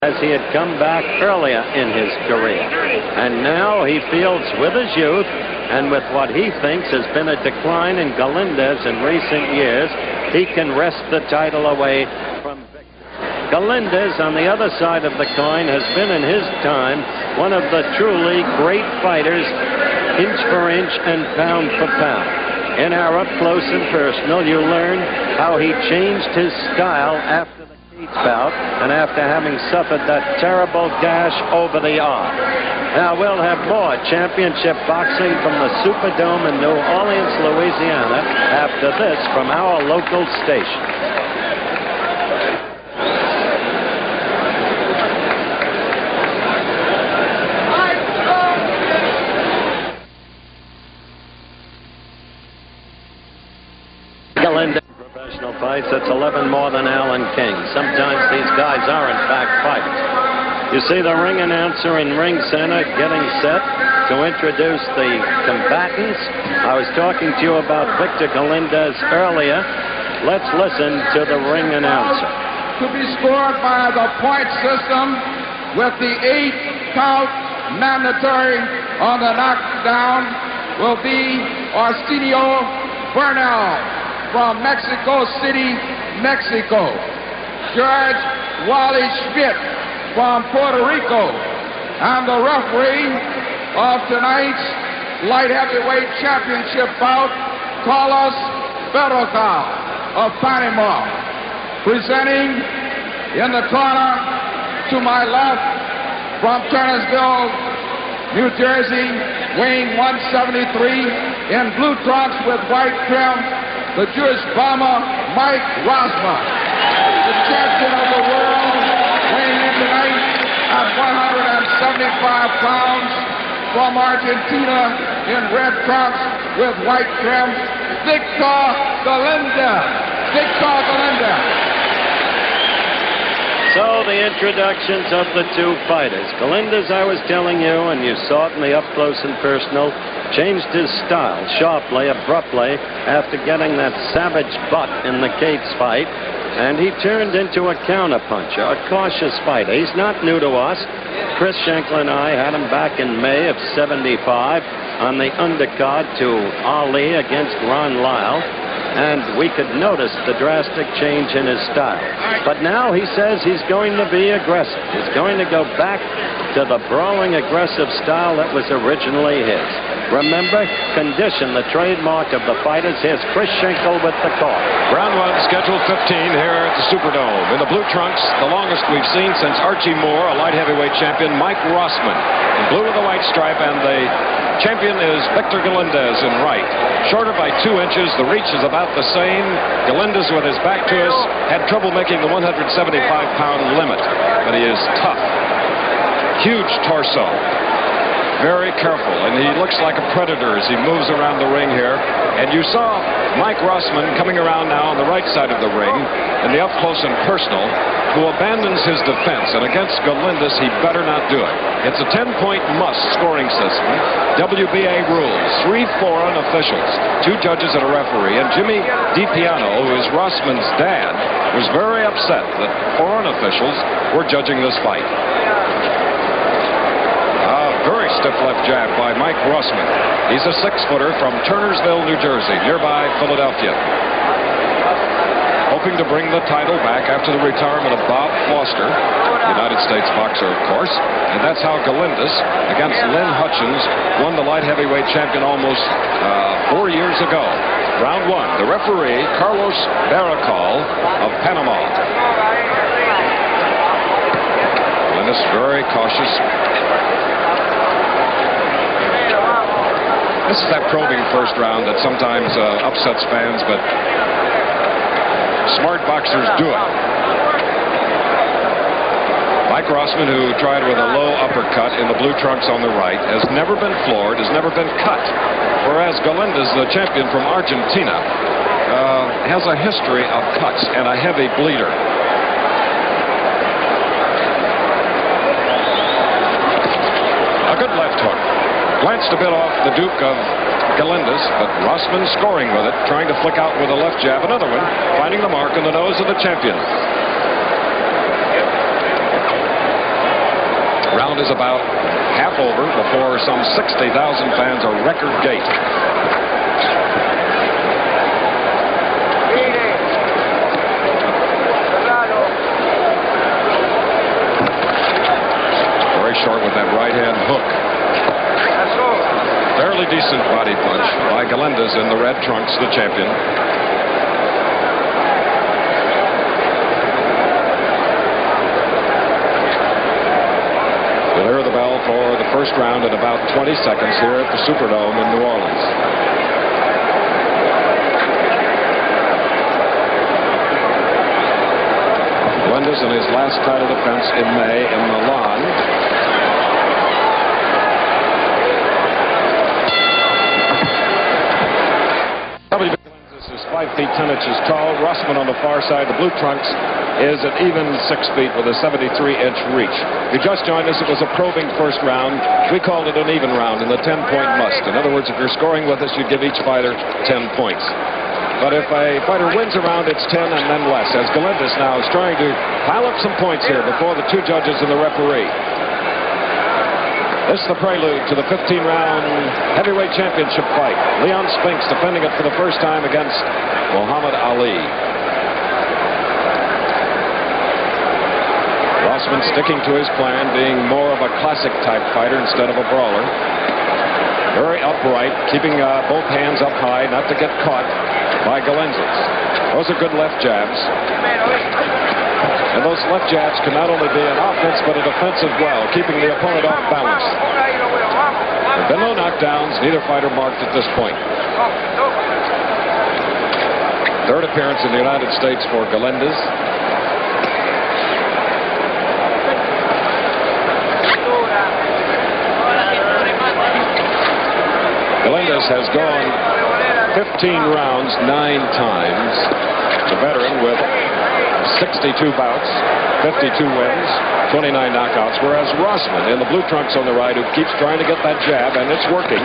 as he had come back earlier in his career. And now he feels with his youth and with what he thinks has been a decline in Galindez in recent years, he can wrest the title away from victory. Galindez, on the other side of the coin, has been in his time one of the truly great fighters, inch for inch and pound for pound. In our up close and personal, you learn how he changed his style after the bout and after having suffered that terrible gash over the arm. Now we'll have more championship boxing from the Superdome in New Orleans, Louisiana after this from our local station. Galindez professional fights, that's 11 more than Alan King. Sometimes these guys are in fact fighters. You see the ring announcer in ring center getting set to introduce the combatants. I was talking to you about Victor Galindez earlier. Let's listen to the ring announcer. To be scored by the point system with the 8-count mandatory on the knockdown will be Arsenio Bernal from Mexico City, Mexico. George Wally Schmidt from Puerto Rico. And the referee of tonight's light heavyweight championship bout, Carlos Berrocal of Panama. Presenting in the corner to my left from Turnersville, New Jersey, weighing 173 in blue trunks with white trim, the Jewish bomber, Mike Rossman. The champion of the world, weighing in tonight at 175 pounds, from Argentina in red trunks with white trim, Victor Galindez. Victor Galindez. So the introductions of the two fighters. Galindez, I was telling you, and you saw it in the up close and personal, changed his style sharply, abruptly, after getting that savage butt in the Cates fight. And he turned into a counterpuncher, a cautious fighter. He's not new to us. Chris Schenkel and I had him back in May of '75 on the undercard to Ali against Ron Lyle. And we could notice the drastic change in his style. But now he says he's going to be aggressive. He's going to go back to the brawling, aggressive style that was originally his. Remember, condition, the trademark of the fighters. Here's Chris Schenkel with the call. Round one, scheduled 15 here at the Superdome. In the blue trunks, the longest we've seen since Archie Moore, a light heavyweight champion, Mike Rossman. In blue with a white stripe, and the champion is Victor Galindez in right. Shorter by 2 inches, the reach is about the same. Galindez, with his back to us, had trouble making the 175-pound limit, but he is tough. Huge torso. Very careful, and he looks like a predator as he moves around the ring here. And you saw Mike Rossman coming around now on the right side of the ring in the up close and personal, who abandons his defense, and against Galindez he better not do it. It's a 10-point must scoring system. WBA rules, 3 foreign officials, 2 judges and a referee, and Jimmy DiPiano, who is Rossman's dad, was very upset that foreign officials were judging this fight. Very stiff left jab by Mike Rossman. He's a 6-footer from Turnersville, New Jersey, nearby Philadelphia. Hoping to bring the title back after the retirement of Bob Foster, United States boxer, of course. And that's how Galindez, against Lynn Hutchins, won the light heavyweight champion almost 4 years ago. Round one, the referee, Carlos Berrocal of Panama. Galindez very cautious. This is that probing first round that sometimes upsets fans, but smart boxers do it. Mike Rossman, who tried with a low uppercut in the blue trunks on the right, has never been floored, has never been cut. Whereas Galindez, the champion from Argentina, has a history of cuts and a heavy bleeder. A good left hook. Glanced a bit off the Duke of Galindez, but Rossman scoring with it, trying to flick out with a left jab. Another one, finding the mark on the nose of the champion. Round is about half over before some 60,000 fans are record gate. Very short with that right hand hook. Fairly decent body punch by Galindez in the red trunks, the champion. We'll hear the bell for the first round in about 20 seconds here at the Superdome in New Orleans. Galindez in his last title defense in May in Milan. Galindez is 5 feet 10 inches tall. Rossman on the far side, the blue trunks, is an even 6 feet with a 73-inch reach. If you just joined us, it was a probing first round. We called it an even round in the 10-point must. In other words, if you're scoring with us, you'd give each fighter 10 points. But if a fighter wins a round, it's 10 and then less, as Galindez now is trying to pile up some points here before the 2 judges and the referee. This is the prelude to the 15-round heavyweight championship fight. Leon Spinks defending it for the first time against Muhammad Ali. Rossman sticking to his plan, being more of a classic type fighter instead of a brawler. Very upright, keeping both hands up high, not to get caught by Galindez. Those are good left jabs. And those left jabs can not only be an offense but a defense as well, keeping the opponent off balance. There have been no knockdowns, neither fighter marked at this point. Third appearance in the United States for Galindez. Galindez has gone 15 rounds 9 times. The veteran with 62 bouts, 52 wins, 29 knockouts, whereas Rossman in the blue trunks on the right, who keeps trying to get that jab, and it's working,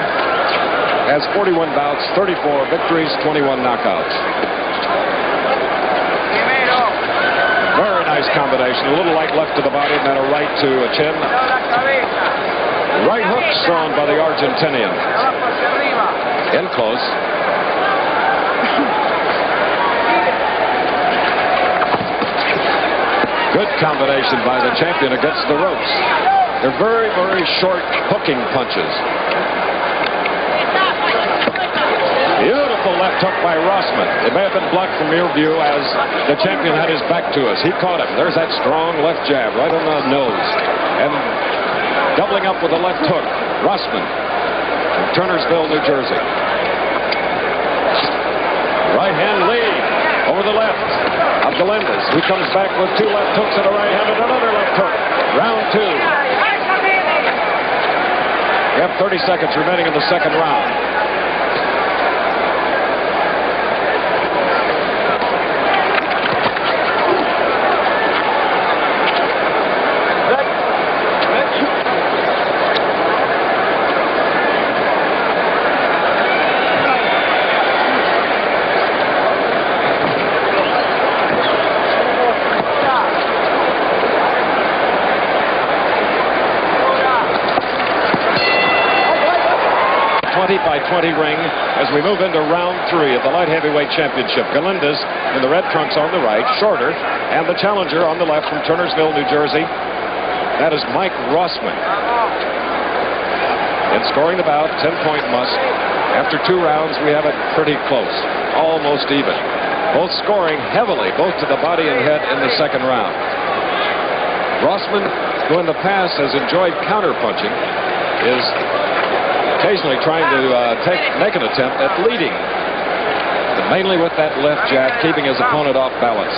has 41 bouts, 34 victories, 21 knockouts. Very nice combination. A little light left to the body and then a right to a chin. Right hook thrown by the Argentinian. In close. Good combination by the champion against the ropes. They're very, very short hooking punches. Beautiful left hook by Rossman. It may have been blocked from your view as the champion had his back to us. He caught him. There's that strong left jab right on the nose. And doubling up with a left hook. Rossman from Turnersville, New Jersey. Right hand lead over the left of Galindez, who comes back with 2 left hooks and a right hand and another left hook. Round 2. We have 30 seconds remaining in the second round. By 20 ring as we move into round 3 of the light heavyweight championship. Galindez in the red trunks on the right, shorter, and the challenger on the left from Turnersville, New Jersey. That is Mike Rossman. In scoring the bout, 10-point must. After 2 rounds, we have it pretty close, almost even. Both scoring heavily, both to the body and head in the second round. Rossman, who in the past has enjoyed counter-punching, is occasionally trying to make an attempt at leading, but mainly with that left jab, keeping his opponent off balance.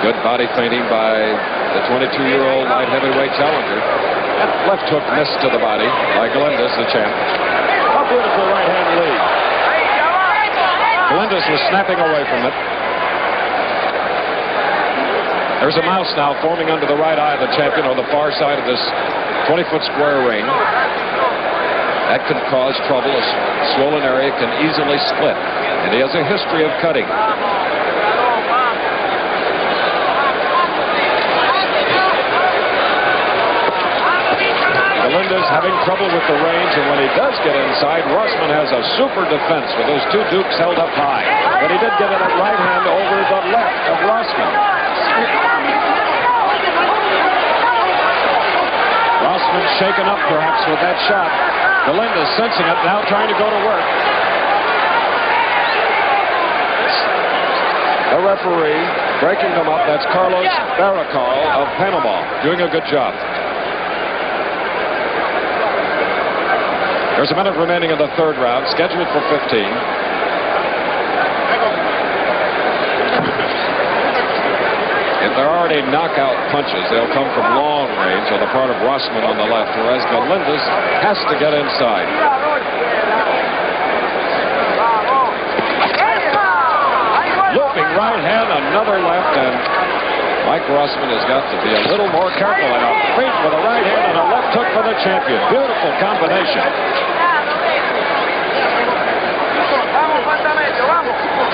Good body feinting by the 22-year-old light heavyweight challenger. That left hook missed to the body by Galindez, the champ. A beautiful right hand lead. Galindez was snapping away from it. There's a mouse now forming under the right eye of the champion on the far side of this 20-foot square ring. That can cause trouble. A swollen area can easily split. And he has a history of cutting. Galindez having trouble with the range, and when he does get inside, Rossman has a super defense with those two dukes held up high. But he did get it at right hand over the left of Rossman. Rossman shaken up perhaps with that shot. Galindez sensing it, now trying to go to work. The referee breaking them up, that's Carlos Barracal of Panama, doing a good job. There's a minute remaining in the third round, scheduled for 15. If there are any knockout punches, they'll come from long range on the part of Rossman on the left, whereas Galindez has to get inside. Looping right hand, another left, and Mike Rossman has got to be a little more careful. And a feint with a right hand and a left hook for the champion. Beautiful combination.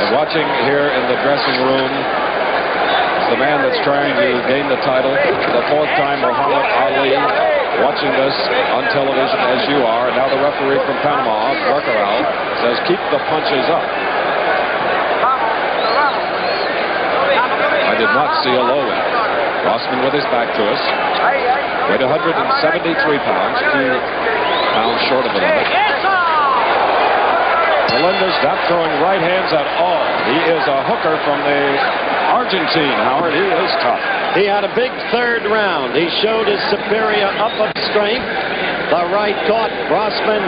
And watching here in the dressing room is the man that's trying to gain the title, the fourth time, Muhammad Ali, watching this on television as you are. And now the referee from Panama, Barcaral, says keep the punches up. I did not see a low end. Rossman with his back to us. Weighed 173 pounds, 2 pounds short of the limit. Galindez not throwing right hands at all. He is a hooker from the Argentine, Howard. He is tough. He had a big third round. He showed his superior up of strength. The right caught Rossman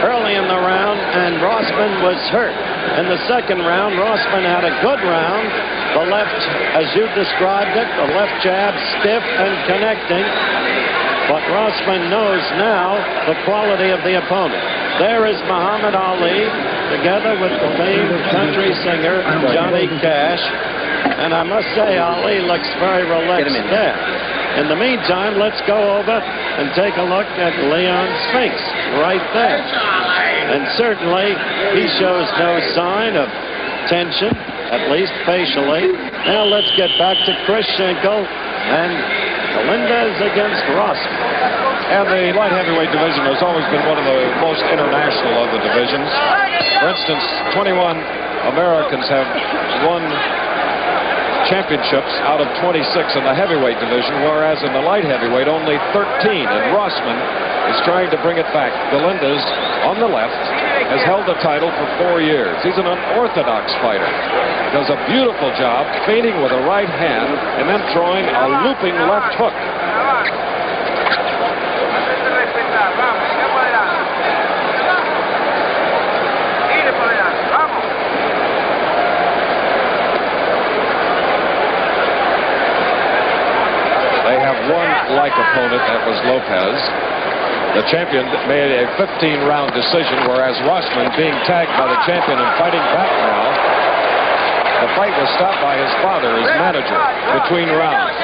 early in the round, and Rossman was hurt. In the second round, Rossman had a good round. The left, as you described it, the left jab stiff and connecting. But Rossman knows now the quality of the opponent. There is Muhammad Ali, together with the famed country singer Johnny Cash. And I must say, Ali looks very relaxed there. In the meantime, let's go over and take a look at Leon Spinks right there. And certainly, he shows no sign of tension, at least facially. Now let's get back to Chris Schenkel and Galindez against Rossman. And the light heavyweight division has always been one of the most international of the divisions. For instance, 21 Americans have won championships out of 26 in the heavyweight division, whereas in the light heavyweight only 13. And Rossman is trying to bring it back. Galindez on the left has held the title for 4 years. He's an unorthodox fighter. Does a beautiful job feinting with a right hand and then throwing a looping left hook. They have one like opponent, that was Lopez. The champion made a 15-round decision, whereas Rossman, being tagged by the champion and fighting back now, the fight was stopped by his father, his manager, between rounds.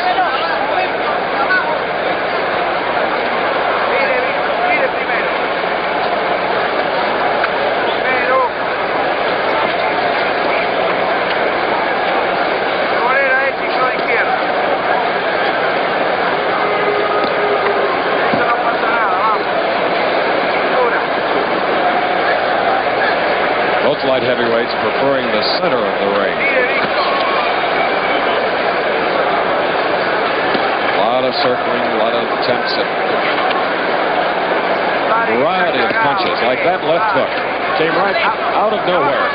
Both light heavyweights preferring the center of the ring. A lot of circling, a lot of attempts at a variety of punches, like that left hook. Came right out of nowhere.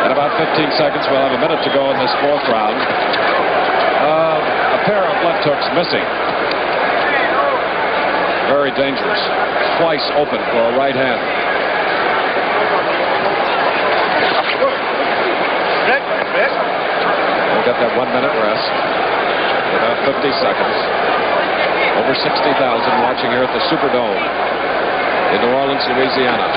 In about 15 seconds, we'll have a minute to go in this fourth round. A pair of left hooks missing. Very dangerous. Twice open for a right hand. We'll get that 1 minute rest. About 50 seconds. Over 60,000 watching here at the Superdome in New Orleans, Louisiana.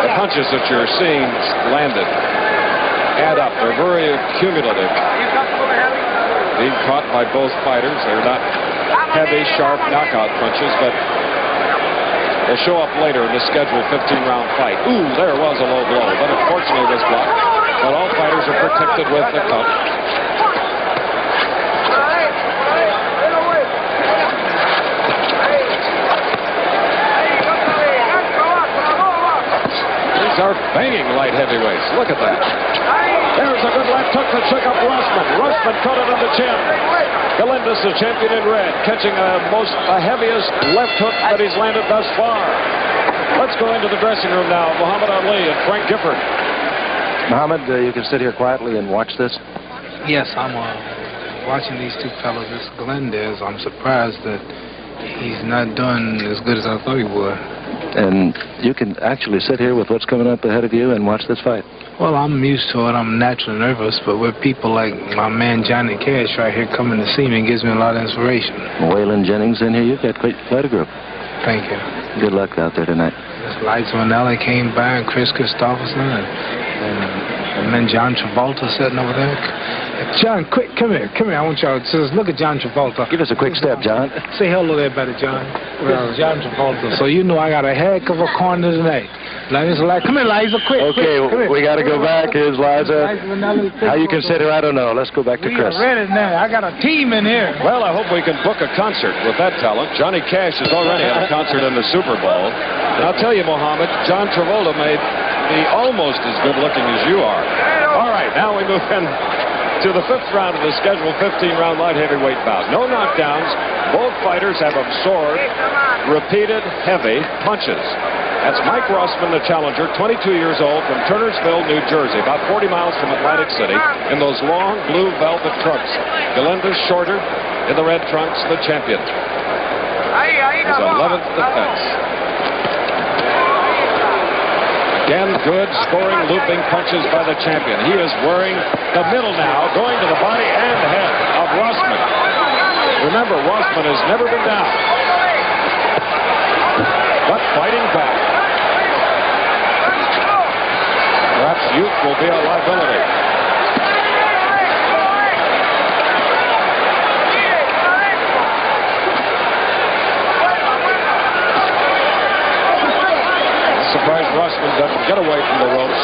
The punches that you're seeing landed add up. They're very cumulative. being caught by both fighters. They're not heavy, sharp knockout punches, but will show up later in the scheduled 15-round fight. Ooh, there was a low blow, but unfortunately was blocked. But all fighters are protected with the cup. These are banging light heavyweights. Look at that. There's a good left hook that shook up Rossman. Rossman caught it on the chin. Galindez, the champion in red, catching the heaviest left hook that he's landed thus far. Let's go into the dressing room now. Muhammad Ali and Frank Gifford. Muhammad, you can sit here quietly and watch this. Yes, I'm watching these two fellows. This Galindez, I'm surprised that he's not doing as good as I thought he would. And you can actually sit here with what's coming up ahead of you and watch this fight. Well, I'm used to it. I'm naturally nervous, but with people like my man Johnny Cash right here coming to see me, gives me a lot of inspiration. Waylon Jennings in here. You've got quite a group. Thank you. Good luck out there tonight. Lights Manelli came by, and Chris Christopherson, and then John Travolta sitting over there. John, quick, come here. I want y'all to just look at John Travolta. Give us a quick step, John. Say hello there, better, John. Well, John Travolta. So you know I got a heck of a corner tonight. Come here, Liza, quick. Okay, quick, we got to go back. Here's Liza. How you can sit here, I don't know. Let's go back to Chris. We are ready now. I got a team in here. Well, I hope we can book a concert with that talent. Johnny Cash has already had a concert in the Super Bowl. And I'll tell you, Mohammed, John Travolta may be almost as good looking as you are. All right, now we move in to the 5th round of the scheduled 15-round light heavyweight bout. No knockdowns. Both fighters have absorbed repeated heavy punches. That's Mike Rossman, the challenger, 22 years old, from Turnersville, New Jersey, about 40 miles from Atlantic City, in those long blue velvet trunks. Galindez shorter in the red trunks, the champion. His 11th defense. Again, good scoring, looping punches by the champion. He is wearing the middle now, going to the body and head of Rossman. Remember, Rossman has never been down, but fighting back. Perhaps youth will be a liability. Surprised Rossman doesn't get away from the ropes.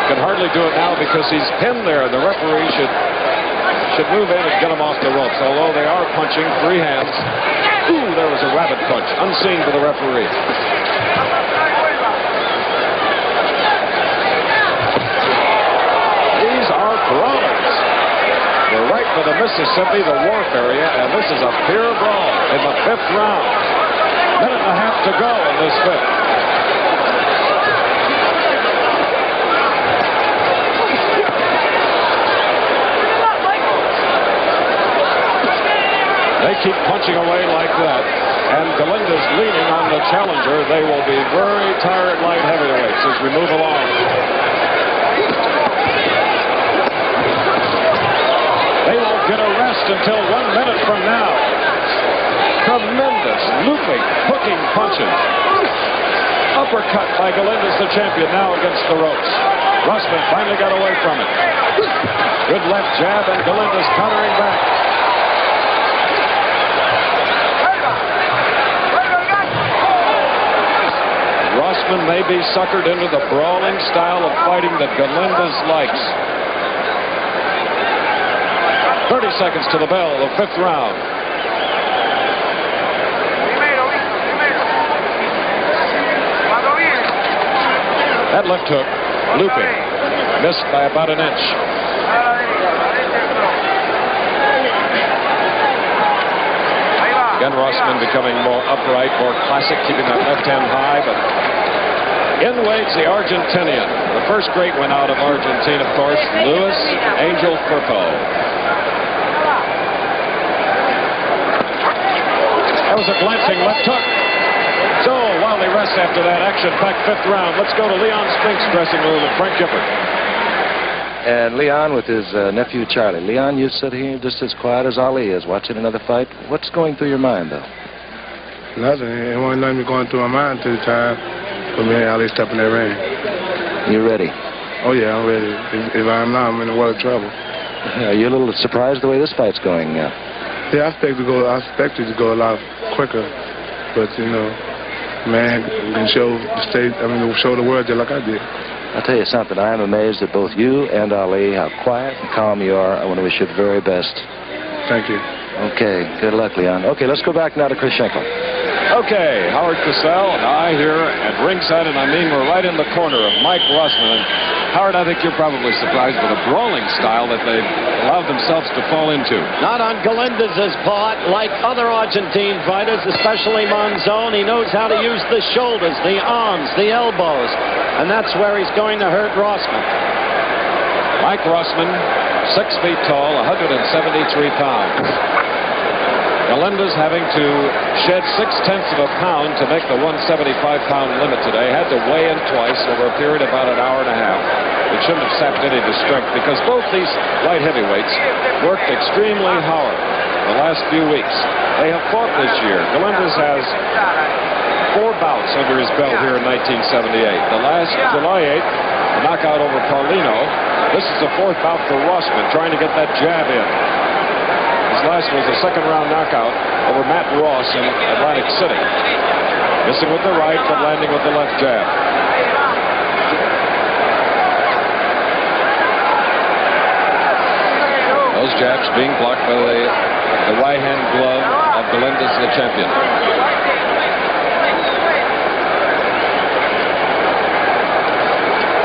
Can hardly do it now because he's pinned there. The referee should move in and get him off the ropes, although they are punching free hands. Ooh, there was a rabbit punch, unseen to the referee. These are brawlers. We're right for the Mississippi, the wharf area, and this is a pure brawl in the 5th round. Minute and a half to go in this 5th. They keep punching away like that. And Galindez leaning on the challenger. They will be very tired light heavyweights as we move along. They won't get a rest until 1 minute from now. Tremendous looping, hooking punches. Uppercut by Galindez, the champion, now against the ropes. Rossman finally got away from it. Good left jab, and Galindez countering back. Rossman may be suckered into the brawling style of fighting that Galindez likes. 30 seconds to the bell, the 5th round. That left hook, looping, missed by about an inch. Again, Rossman becoming more upright, more classic, keeping that left hand high, but in waits the Argentinian. The first great one out of Argentina, of course, Luis Angel Firpo. That was a glancing left hook. So, while they rest after that action-packed 5th round, let's go to Leon Spink's dressing room with Frank Gifford. And Leon with his nephew Charlie. Leon, you sit here just as quiet as Ali is, watching another fight. What's going through your mind, though? Nothing. It wasn't nothing going through my mind till the time for me and Ali step in that ring. You ready? Oh, yeah, I'm ready. If I'm not, I'm in a world of trouble. Are you a little surprised the way this fight's going? Yeah, I expected to go a lot quicker, but you know, man can show the state. I mean, show the world just like I did. I'll tell you something. I am amazed at both you and Ali, how quiet and calm you are. I want to wish you the very best. Thank you. Okay, good luck, Leon. Okay, let's go back now to Chris Schenkel. Okay, Howard Cosell and I here at ringside, and I mean we're right in the corner of Mike Rossman. And Howard, I think you're probably surprised with the brawling style that they've allowed themselves to fall into. Not on Galindez's part. Like other Argentine fighters, especially Monzon, he knows how to use the shoulders, the arms, the elbows, and that's where he's going to hurt Rossman. Mike Rossman, 6 feet tall, 173 pounds. Galindez having to shed 0.6 of a pound to make the 175-pound limit today. Had to weigh in twice over a period of about an hour and a half. It shouldn't have sapped any of his strength because both these light heavyweights worked extremely hard the last few weeks. They have fought this year. Galindez has 4 bouts under his belt here in 1978. The last, July 8th, a knockout over Paulino. This is the 4th bout for Rossman, trying to get that jab in. His last was a second-round knockout over Matt Ross in Atlantic City. Missing with the right, but landing with the left jab. Those jabs being blocked by the right-hand glove of Galindez, the champion.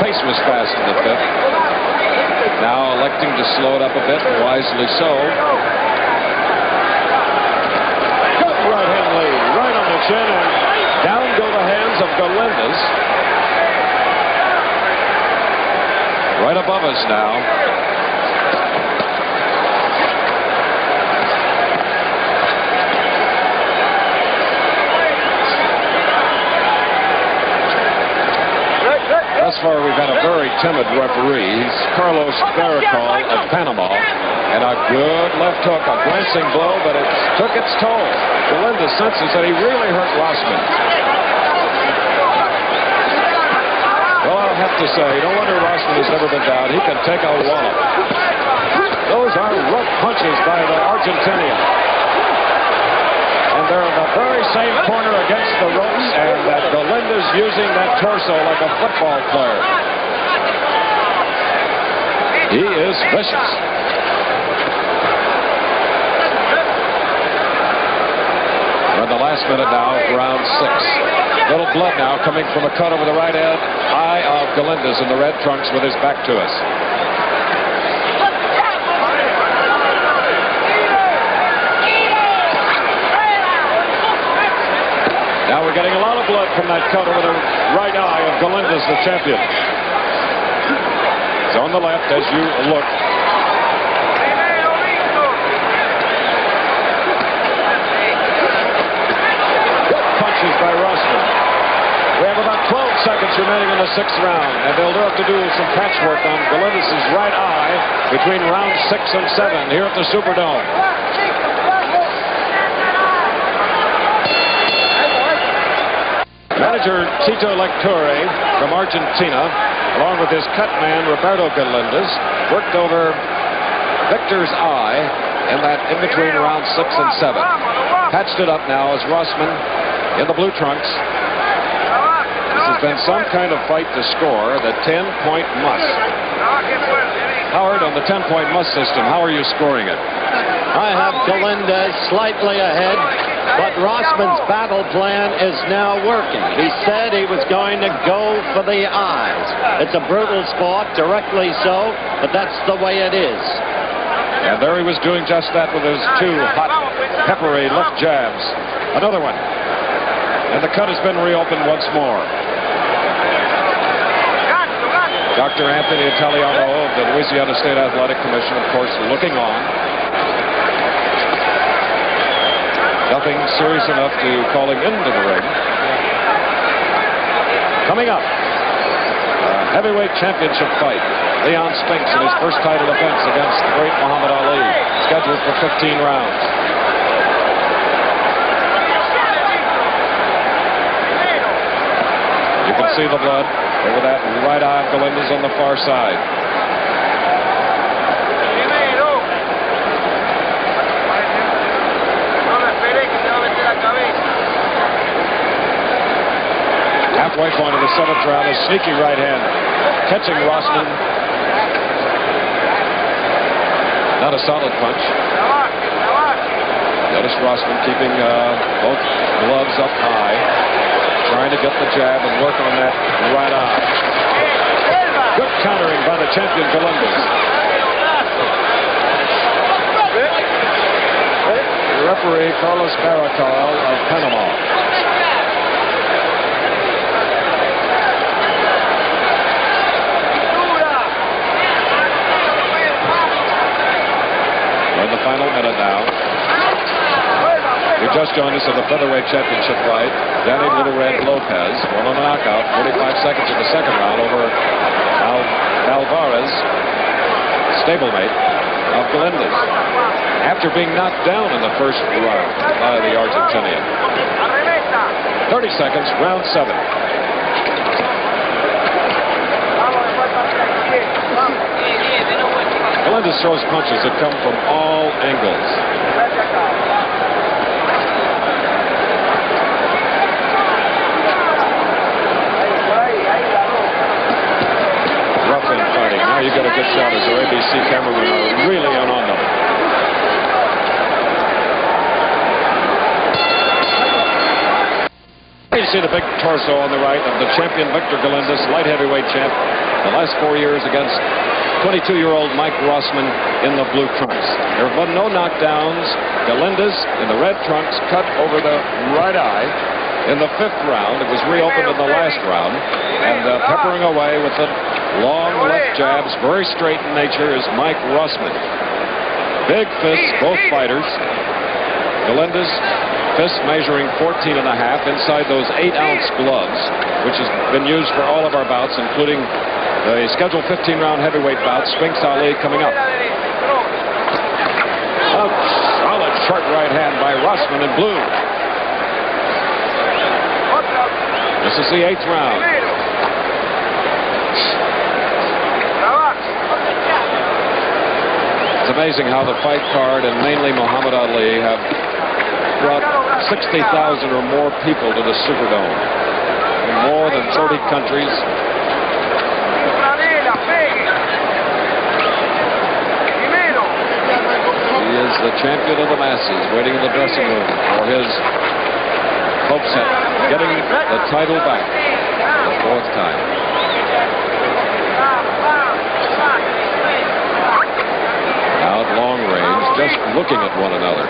Pace was fast in the 5th. Now electing to slow it up a bit, wisely so. Right-hand lead, right on the chin, and down go the hands of Galindez. Right above us now. Thus far, we've had a very timid referee. He's Carlos Baracol of Panama. And a good left hook, a glancing blow, but it took its toll. Galindez senses that he really hurt Rossman. Well, I'll have to say, no wonder Rossman has never been down. He can take a wallop. Those are rough punches by the Argentinian. And they're in the very same corner against the ropes, and that Galindez using that torso like a football player. He is vicious. We're in the last minute now of round 6. Little blood now coming from a cut over the right eye of Galindez in the red trunks with his back to us. Now we're getting a lot of blood from that cut over the right eye of Galindez, the champion. It's on the left as you look. Good punches by Rossman. We have about 12 seconds remaining in the 6th round, and they'll have to do some patchwork on Galindez's right eye between rounds 6 and 7 here at the Superdome. Manager Tito Lecture from Argentina, along with his cut man Roberto Galindez, worked over Victor's eye in that in-between rounds 6 and 7. Patched it up now as Rossman in the blue trunks. This has been some kind of fight to score, the 10-point must. Howard, on the 10-point must system, how are you scoring it? I have Galindez slightly ahead, but Rossman's battle plan is now working. He said he was going to go for the eyes. It's a brutal sport, directly so, but that's the way it is. And there he was doing just that with his 2 hot, peppery left jabs. Another one. And the cut has been reopened once more. Dr. Anthony Italiano of the Louisiana State Athletic Commission, of course, looking on. Nothing serious enough to call him into the ring. Coming up, a heavyweight championship fight. Leon Spinks in his first title defense against the great Muhammad Ali, scheduled for 15 rounds. You can see the blood over that right eye of Galindez on the far side. Halfway point of the 7th round, a sneaky right hand catching Rossman. Not a solid punch. Notice Rossman keeping both gloves up high, trying to get the jab and work on that right eye. Good countering by the champion Galindez. Referee Carlos Barracal of Panama. We're in the final minute now. You just joined us in the featherweight championship fight. Danny Little Red Lopez won on a knockout, 45 seconds in the 2nd round over Alvarez, stablemate of Galindez, after being knocked down in the 1st round by the Argentinian. 30 seconds, round 7. Galindez throws punches that come from all angles. Rough in fighting. Now you got a good shot as their ABC cameramen are really on them. You see the big torso on the right of the champion Victor Galindez, light heavyweight champ, the last 4 years against 22-year-old Mike Rossman in the blue trunks. There have been no knockdowns. Galindez in the red trunks cut over the right eye in the 5th round. It was reopened in the last round. And peppering away with the long left jabs, very straight in nature, is Mike Rossman. Big fists, both fighters. Galindez, fists measuring 14.5 inside those 8-ounce gloves, which has been used for all of our bouts, including the scheduled 15-round heavyweight bout, SPINKS Ali, coming up. A solid short right hand by Rossman in blue. This is the 8th round. It's amazing how the fight card and mainly Muhammad Ali have brought 60,000 or more people to the Superdome in more than 30 countries. He is the champion of the masses, waiting in the dressing room for his hopes at getting the title back the 4th time. Now at long range, just looking at one another.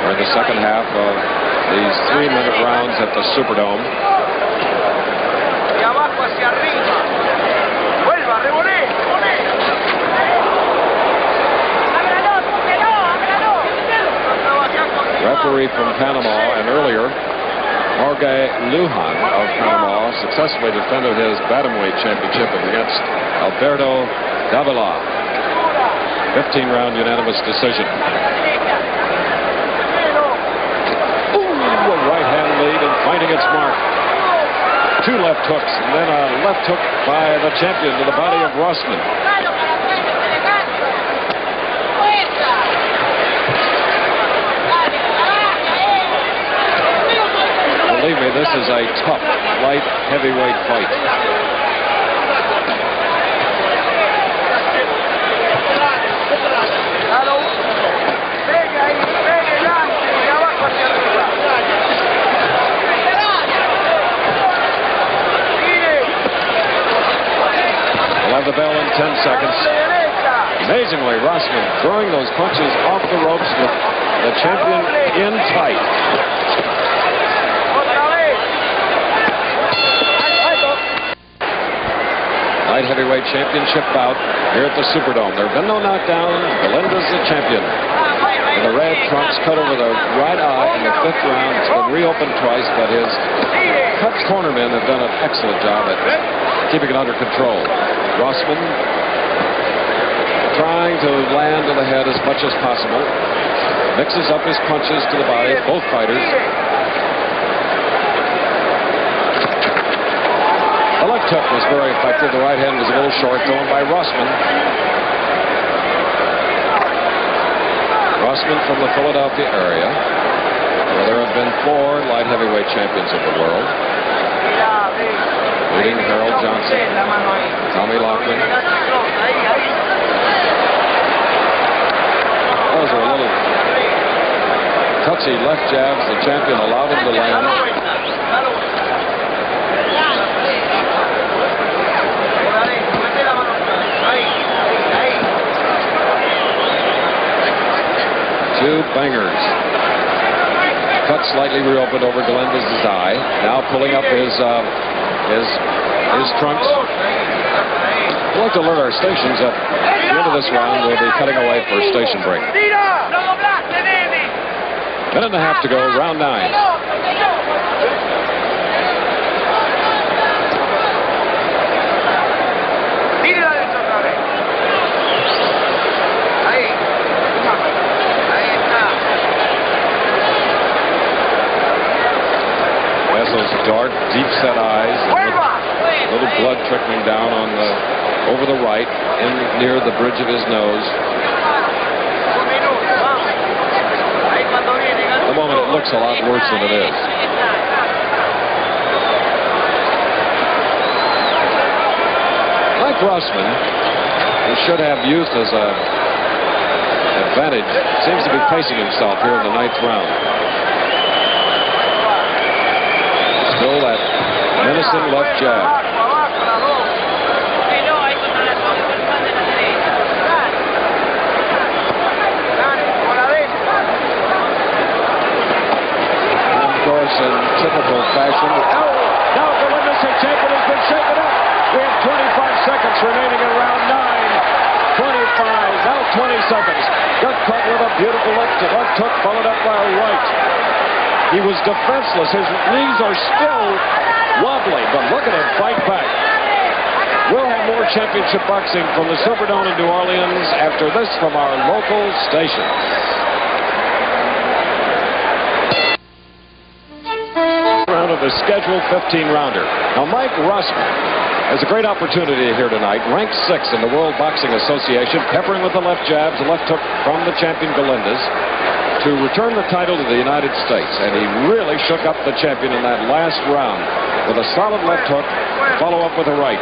We're in the 2nd half of these 3-minute rounds at the Superdome. Referee from Panama, and earlier, Jorge Lujan of Panama successfully defended his bantamweight championship against Alberto Davila. 15-round unanimous decision. Ooh, a right-hand lead and finding its mark. 2 left hooks, and then a left hook by the champion to the body of Rossman. Believe me, this is a tough, light heavyweight fight. We'll have the bell in 10 seconds. Amazingly, Rossman throwing those punches off the ropes with the champion in tight. Light heavyweight championship bout here at the Superdome. There have been no knockdown. Galindez the champion. And the red trunks cut over the right eye in the 5th round. It's been reopened twice, but his cut cornermen have done an excellent job at keeping it under control. Rossman trying to land to the head as much as possible. Mixes up his punches to the body, both fighters. The left tip was very effective. The right hand was a little short, thrown by Rossman. Rossman from the Philadelphia area, where there have been 4 light heavyweight champions of the world, including Harold Johnson, Tommy Loughlin. Those are a little touchy left jabs. The champion allowed him to land. Two bangers. Cut slightly reopened over Galindez's eye. Now pulling up his trunks. We'd like to alert our stations that at the end of this round we'll be cutting away for a station break. Minute and a half to go, round 9. Those dark, deep-set eyes, and little blood trickling down on over the right, near the bridge of his nose. At the moment, it looks a lot worse than it is. Like Rossman, who should have youth as an advantage, seems to be pacing himself here in the 9th round. Still that menacing left jab. And of course, in typical fashion, now Galindez, the champion, has been shaken up. We have 25 seconds remaining in round 9. 25, now 20 seconds. Got caught with a beautiful left hook, followed up by a right. He was defenseless. His knees are still wobbly, but look at him fight back. We'll have more championship boxing from the Superdome in New Orleans after this from our local station. Round of the scheduled 15-rounder. Now, Mike Rossman has a great opportunity here tonight. Ranked 6th in the World Boxing Association, peppering with the left jabs, the left hook from the champion Galindez, to return the title to the United States. And he really shook up the champion in that last round with a solid left hook, follow up with a right.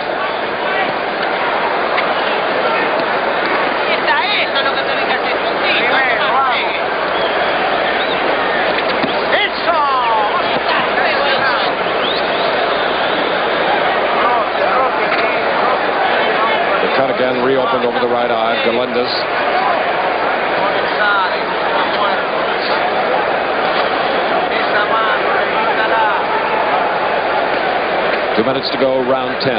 The cut again reopened over the right eye of Galindez. 2 minutes to go, round 10.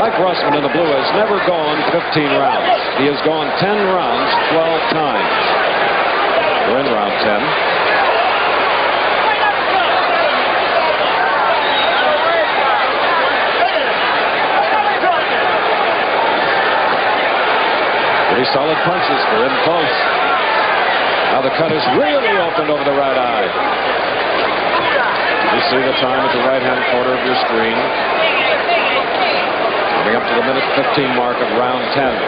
Mike Rossman in the blue has never gone 15 rounds. He has gone 10 rounds 12 times. We're in round 10. Pretty solid punches for him close. Now the cut is really opened over the right eye. You see the time at the right-hand corner of your screen. Coming up to the minute 15 mark of round 10.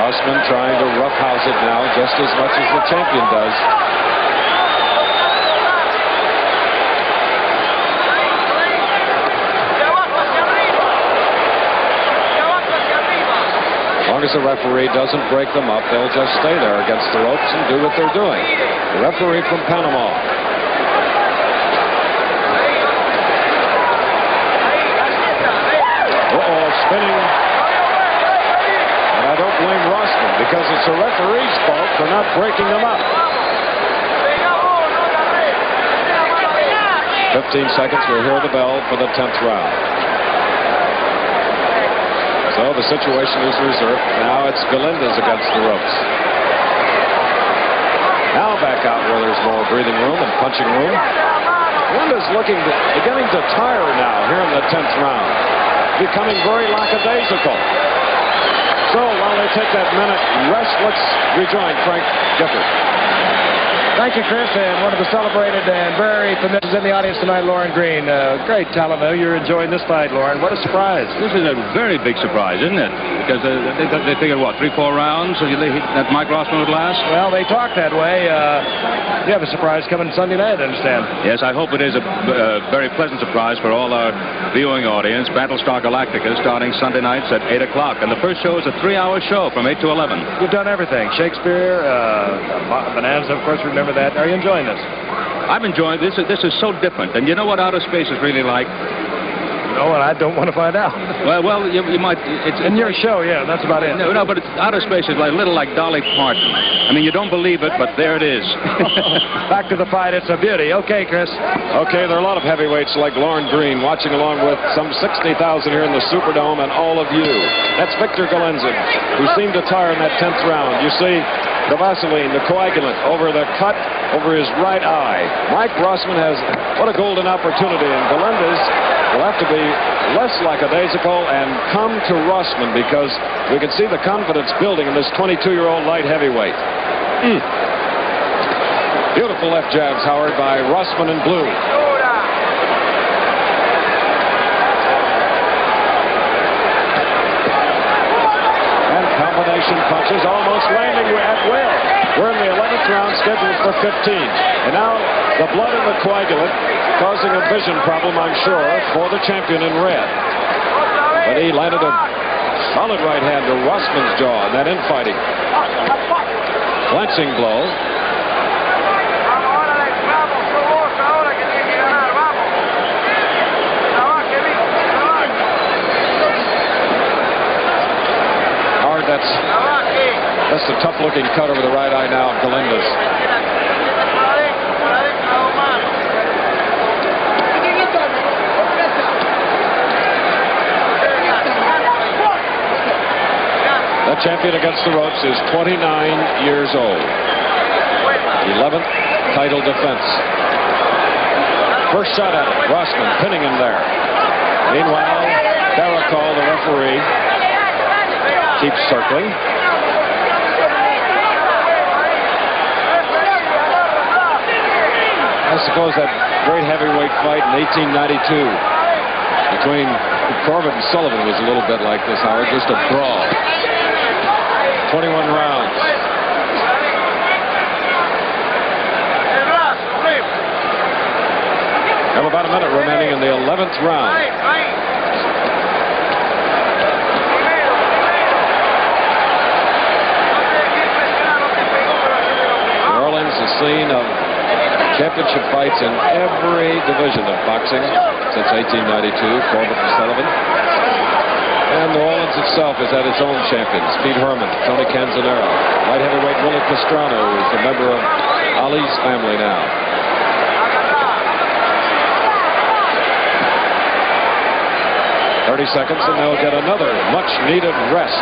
Rossman trying to roughhouse it now just as much as the champion does. As long as the referee doesn't break them up, they'll just stay there against the ropes and do what they're doing. The referee from Panama. Uh-oh, spinning. I don't blame Rossman because it's the referee's fault for not breaking them up. 15 seconds, we'll hear the bell for the 10th round. So the situation is reserved. Now it's Galindez against the ropes. Now back out where there's more breathing room and punching room. Galindez beginning to tire now here in the 10th round. Becoming very lackadaisical. So while they take that minute rest, let's rejoin Frank Gifford. Thank you, Chris, and one of the celebrated and very familiar in the audience tonight, Lauren Green. Great talent. You're enjoying this fight, Lauren. What a surprise. This is a very big surprise, isn't it? Because they figured, what, 3-4 rounds that Mike Rossman would last? Well, they talk that way. You have a surprise coming Sunday night, I understand. Yes, I hope it is a very pleasant surprise for all our viewing audience. Battlestar Galactica starting Sunday nights at 8 o'clock. And the first show is a 3-hour show from 8 to 11. You've done everything. Shakespeare, Bonanza, of course, remember that. Are you enjoying this? I'm enjoying this. This is so different. And you know what outer space is really like? No, and I don't want to find out. Well, you might. It's in your show, yeah, that's about it. No, but outer space is a little like Dolly Parton. I mean, you don't believe it, but there it is. Back to the fight. It's a beauty. Okay, Chris. Okay, there are a lot of heavyweights like Lauren Green watching along with some 60,000 here in the Superdome and all of you. That's Victor Galindez, who seemed to tire in that 10th round. You see the Vaseline, the coagulant, over the cut over his right eye. Mike Rossman has what a golden opportunity, and Galindez will have to be less lackadaisical and come to Rossman, because we can see the confidence building in this 22-year-old light heavyweight. Beautiful left jabs, Howard, by Rossman in blue. And combination punches almost landing at will. We're in the 11th round, scheduled for 15. And now the blood in the coagulant causing a vision problem, I'm sure, for the champion in red. But he landed a solid right hand to Rossman's jaw in that infighting. Glancing blow. Howard, that's a tough-looking cut over the right eye now of Galindez. The champion against the ropes is 29 years old. 11th title defense. First shot at it. Rossman pinning him there. Meanwhile, Baracol, the referee, keeps circling. I suppose that great heavyweight fight in 1892 between Corbett and Sullivan was a little bit like this, Howard, just a brawl. 21 rounds. Have about a minute remaining in the 11th round. New Orleans is scene of championship fights in every division of boxing since 1892, Corbett and Sullivan. And New Orleans itself has had its own champions. Pete Herman, Tony Canzonero, light heavyweight Willie Castrano, who is a member of Ali's family now. "30 seconds and they'll get another much-needed rest.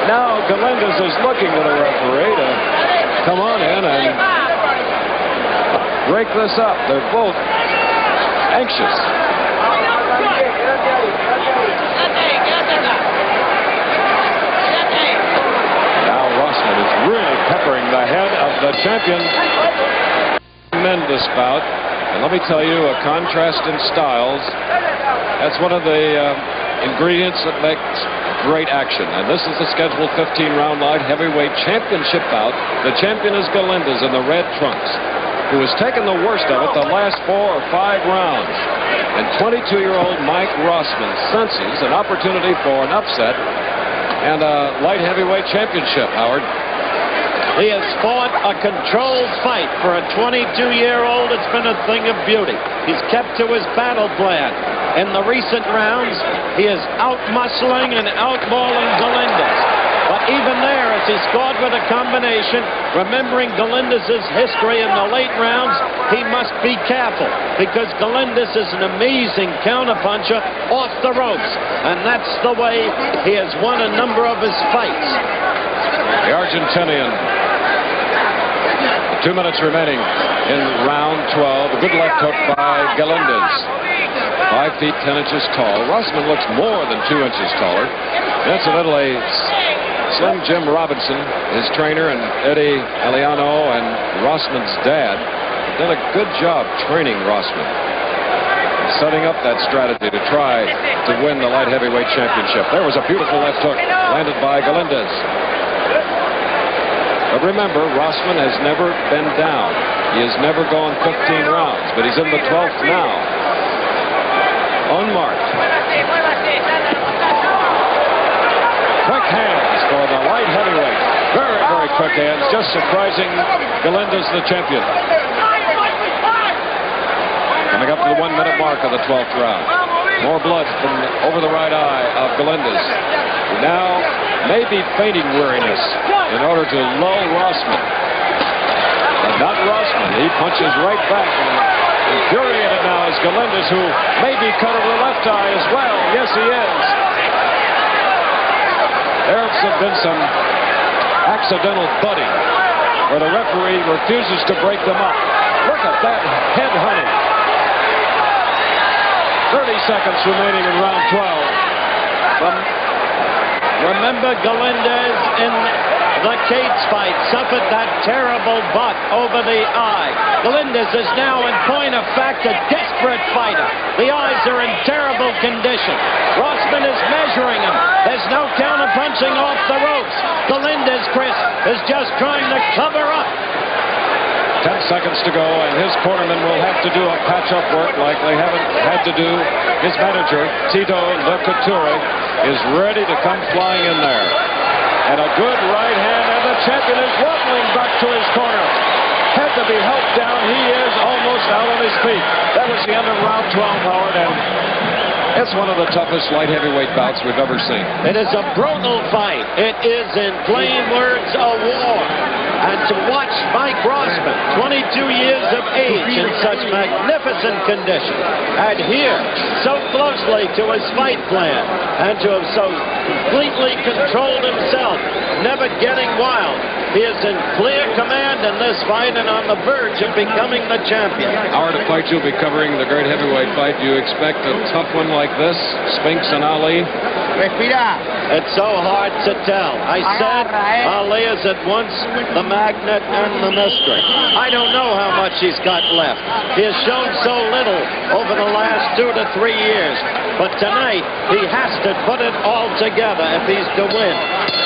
Now Galindez is looking to the referee to come on in and break this up. They're both anxious. Now Rossman is really peppering the head of the champion. Tremendous bout. And let me tell you, a contrast in styles, that's one of the ingredients that makes great action. And this is the scheduled 15-round light heavyweight championship bout. The champion is Galindez in the red trunks, who has taken the worst of it the last 4 or 5 rounds. And 22-year-old Mike Rossman senses an opportunity for an upset and a light heavyweight championship, Howard. He has fought a controlled fight. For a 22-year-old, it's been a thing of beauty. He's kept to his battle plan. In the recent rounds, he is out-muscling and out-balling Galindez. But even there, as he scored with a combination, remembering Galindez's history in the late rounds, he must be careful because Galindez is an amazing counterpuncher off the ropes. And that's the way he has won a number of his fights. The Argentinian. 2 minutes remaining in round 12. A good left hook by Galindez. 5 feet 10 inches tall. Rossman looks more than 2 inches taller. Incidentally, Slim Jim Robinson, his trainer, and Eddie Aliano and Rossman's dad did a good job training Rossman, setting up that strategy to try to win the light heavyweight championship. There was a beautiful left hook landed by Galindez. But remember, Rossman has never been down. He has never gone 15 rounds, but he's in the 12th now. Unmarked. Quick hands for the light heavyweight. Very, very quick hands. Just surprising Galindez, the champion. Coming up to the 1 minute mark of the 12th round. More blood from over the right eye of Galindez. Now maybe fainting weariness in order to lull Rossman. But not Rossman. He punches right back. And infuriated now is Galindez, who may be cut over the left eye as well. Yes, he is. There's been some accidental butting where the referee refuses to break them up. Look at that head hunting. 30 seconds remaining in round 12. Remember, Galindez in the cage fight suffered that terrible butt over the eye. Galindez is now, in point of fact, a desperate fighter. The eyes are in terrible condition. Rossman is measuring him. There's no counter-punching off the ropes. Galindez, Chris, is just trying to cover up. 10 seconds to go, and his cornerman will have to do a patch-up work like they haven't had to do. His manager, Tito Le Couture, is ready to come flying in there. And a good right hand, and the champion is wobbling back to his corner. Had to be helped down. He is almost out on his feet. That was the end of round 12, Howard, and it's one of the toughest light heavyweight bouts we've ever seen. It is a brutal fight. It is, in plain words, a war. And to watch Mike Rossman, 22 years of age, in such magnificent condition, adhere so closely to his fight plan, and to have so completely controlled himself, never getting wild. He is in clear command in this fight and on the verge of becoming the champion. Howard, a fight you'll be covering, the great heavyweight fight. Do you expect a tough one like this? Spinks and Ali? It's so hard to tell. I said Ali is at once the magnet and the mystery. I don't know how much he's got left. He has shown so little over the last 2 to 3 years. But tonight, he has to put it all together if he's to win.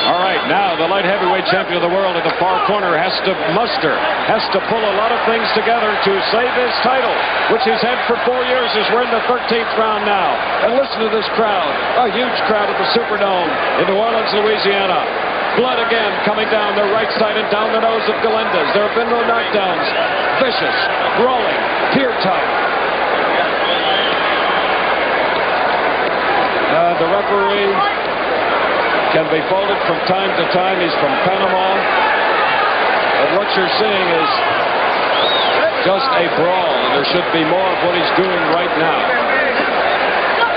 All right, now the light heavyweight champion of the world in the far corner has to muster, has to pull a lot of things together to save his title, which he's had for 4 years as we're in the 13th round now. And listen to this crowd, a huge crowd at the Superdome in New Orleans, Louisiana. Blood again coming down the right side and down the nose of Galindez. There have been no knockdowns. Vicious, rolling, tear tight. The referee can be faulted from time to time. He's from Panama. But what you're seeing is just a brawl, and there should be more of what he's doing right now.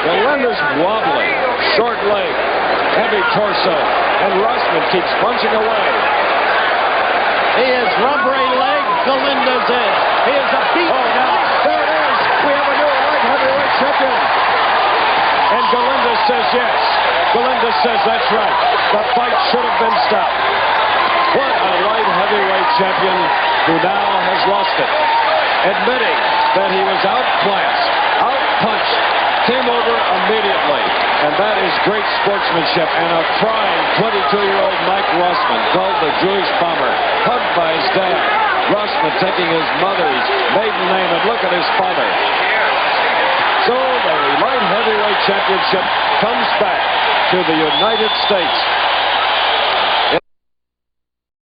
Galindez wobbling, short leg, heavy torso, and Rossman keeps punching away. He is rubbery leg, Galindez is. He is a beat. Oh, now, there it is. We have a new light heavyweight champion. And Galindez says yes. Galindez says that's right. The fight should have been stopped. What a light heavyweight champion who now has lost it. Admitting that he was outclassed, outpunched, came over immediately. And that is great sportsmanship. And a crying 22-year-old Mike Rossman, called the Jewish bomber, hugged by his dad. Rossman taking his mother's maiden name, and look at his father. So the light heavyweight championship comes back to the United States.